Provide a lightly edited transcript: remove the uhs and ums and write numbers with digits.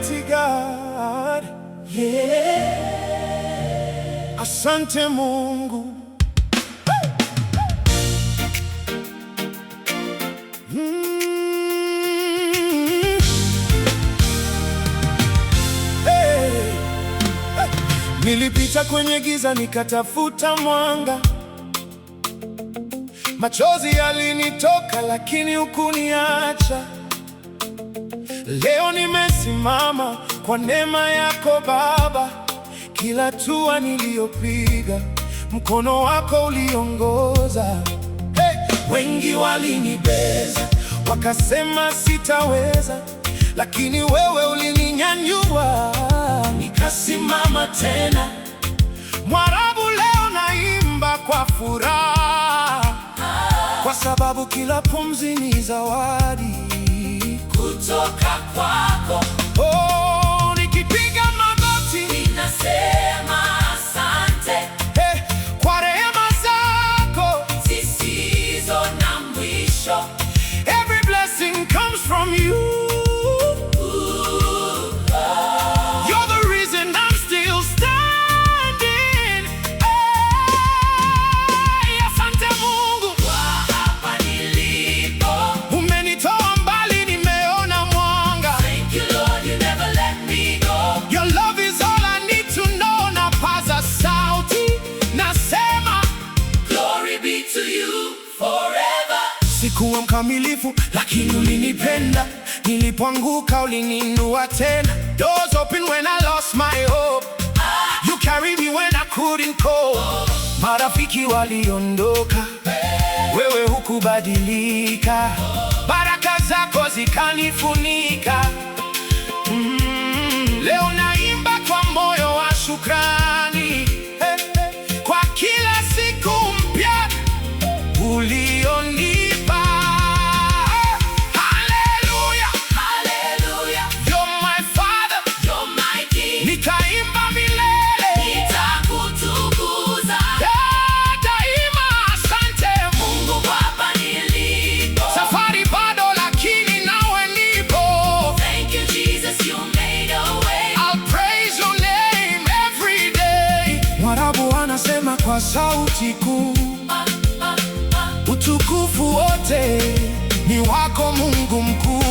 mighty God. Yeah. Asante Mungu. Nilipita kwenye giza nikatafuta mwanga, machozi yalinitoka lakini hukuniacha. Leo nimesimama kwa neema yako Baba, kila hatua niliyopiga mkono wako uliongoza. Wengi walinibeza wakasema sitaweza, lakini wewe ulininyanyua nikasimama tena. Mwarabu leo naimba kwa furaha, kwa sababu kila pumzi ni zawadi kutoka kwako. Oh, nikipiga magoti ninasema asante, kwa rehema zako zisizo na mwisho. Every blessing comes from you. Sikuwa mkamilifu lakini ulinipenda, nilipoanguka uliniinua tena. Doors open when I lost my hope, you carried me when I couldn't cope. Marafiki waliondoka, wewe hukubadilika, baraka zako zikanifunika. Leo naimba kwa moyo wa shukrani, kwa kila siku mpya ulionipa. Kwa sauti kuu, utukufu wote ni wako Mungu mkuu.